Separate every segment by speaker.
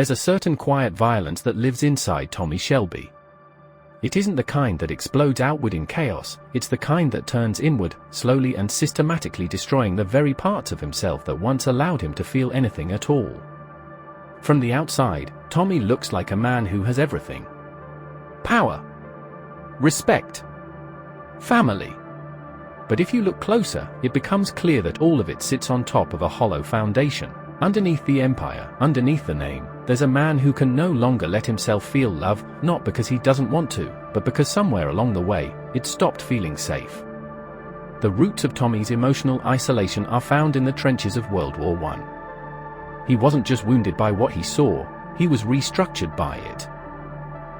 Speaker 1: There's a certain quiet violence that lives inside Tommy Shelby. It isn't the kind that explodes outward in chaos, it's the kind that turns inward, slowly and systematically destroying the very parts of himself that once allowed him to feel anything at all. From the outside, Tommy looks like a man who has everything. Power, respect, family. But if you look closer, it becomes clear that all of it sits on top of a hollow foundation. Underneath the empire, underneath the name, there's a man who can no longer let himself feel love, not because he doesn't want to, but because somewhere along the way, it stopped feeling safe. The roots of Tommy's emotional isolation are found in the trenches of World War I. He wasn't just wounded by what he saw, he was restructured by it.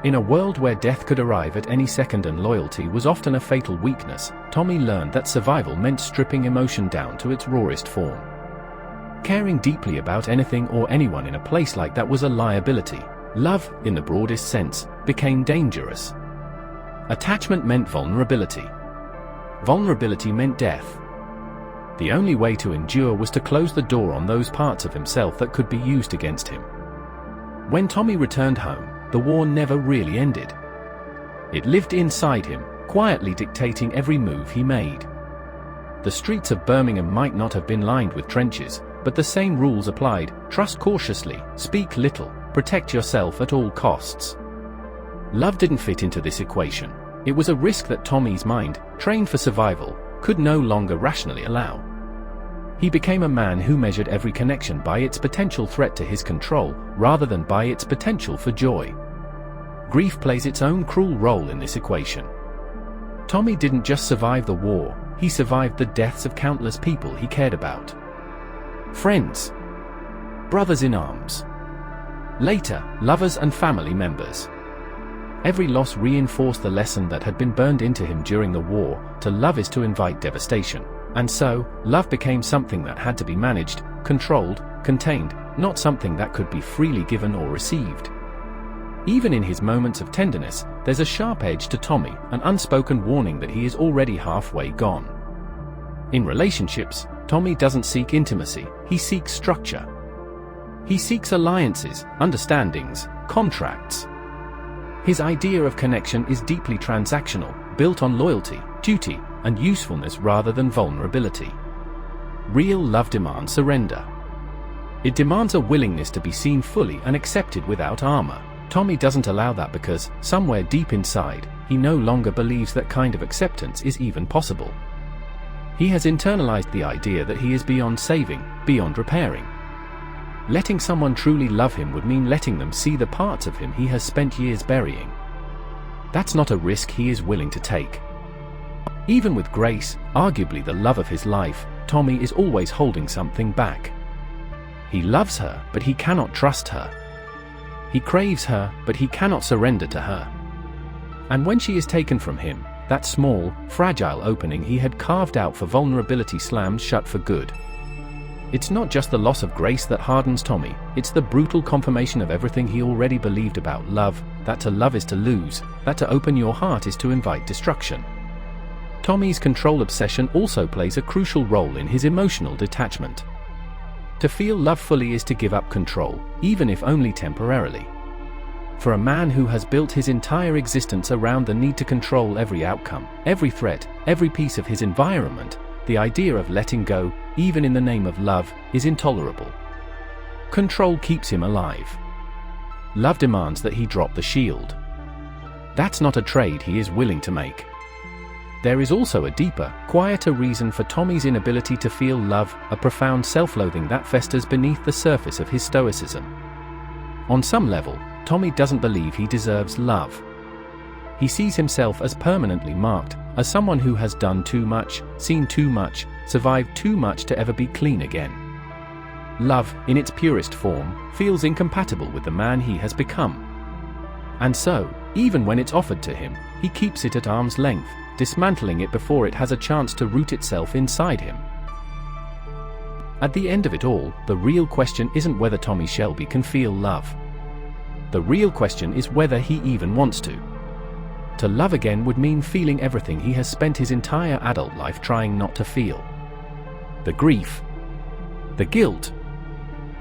Speaker 1: In a world where death could arrive at any second and loyalty was often a fatal weakness, Tommy learned that survival meant stripping emotion down to its rawest form. Caring deeply about anything or anyone in a place like that was a liability. Love, in the broadest sense, became dangerous. Attachment meant vulnerability. Vulnerability meant death. The only way to endure was to close the door on those parts of himself that could be used against him. When Tommy returned home, the war never really ended. It lived inside him, quietly dictating every move he made. The streets of Birmingham might not have been lined with trenches, but the same rules applied: trust cautiously, speak little, protect yourself at all costs. Love didn't fit into this equation. It was a risk that Tommy's mind, trained for survival, could no longer rationally allow. He became a man who measured every connection by its potential threat to his control, rather than by its potential for joy. Grief plays its own cruel role in this equation. Tommy didn't just survive the war, he survived the deaths of countless people he cared about. Friends, brothers in arms, later, lovers and family members. Every loss reinforced the lesson that had been burned into him during the war: to love is to invite devastation. And so, love became something that had to be managed, controlled, contained, not something that could be freely given or received. Even in his moments of tenderness, there's a sharp edge to Tommy, an unspoken warning that he is already halfway gone. In relationships, Tommy doesn't seek intimacy, he seeks structure. He seeks alliances, understandings, contracts. His idea of connection is deeply transactional, built on loyalty, duty, and usefulness rather than vulnerability. Real love demands surrender. It demands a willingness to be seen fully and accepted without armor. Tommy doesn't allow that because, somewhere deep inside, he no longer believes that kind of acceptance is even possible. He has internalized the idea that he is beyond saving, beyond repairing. Letting someone truly love him would mean letting them see the parts of him he has spent years burying. That's not a risk he is willing to take. Even with Grace, arguably the love of his life, Tommy is always holding something back. He loves her, but he cannot trust her. He craves her, but he cannot surrender to her. And when she is taken from him, that small, fragile opening he had carved out for vulnerability slams shut for good. It's not just the loss of Grace that hardens Tommy, it's the brutal confirmation of everything he already believed about love, that to love is to lose, that to open your heart is to invite destruction. Tommy's control obsession also plays a crucial role in his emotional detachment. To feel love fully is to give up control, even if only temporarily. For a man who has built his entire existence around the need to control every outcome, every threat, every piece of his environment, the idea of letting go, even in the name of love, is intolerable. Control keeps him alive. Love demands that he drop the shield. That's not a trade he is willing to make. There is also a deeper, quieter reason for Tommy's inability to feel love, a profound self-loathing that festers beneath the surface of his stoicism. On some level, Tommy doesn't believe he deserves love. He sees himself as permanently marked, as someone who has done too much, seen too much, survived too much to ever be clean again. Love, in its purest form, feels incompatible with the man he has become. And so, even when it's offered to him, he keeps it at arm's length, dismantling it before it has a chance to root itself inside him. At the end of it all, the real question isn't whether Tommy Shelby can feel love. The real question is whether he even wants to. To love again would mean feeling everything he has spent his entire adult life trying not to feel. The grief, the guilt,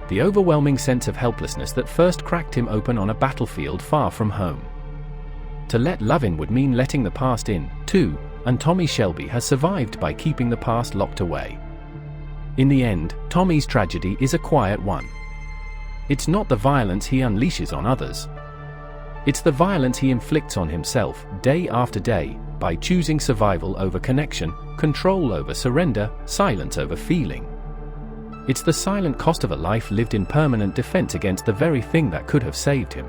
Speaker 1: the overwhelming sense of helplessness that first cracked him open on a battlefield far from home. To let love in would mean letting the past in, too, and Tommy Shelby has survived by keeping the past locked away. In the end, Tommy's tragedy is a quiet one. It's not the violence he unleashes on others. It's the violence he inflicts on himself, day after day, by choosing survival over connection, control over surrender, silence over feeling. It's the silent cost of a life lived in permanent defense against the very thing that could have saved him.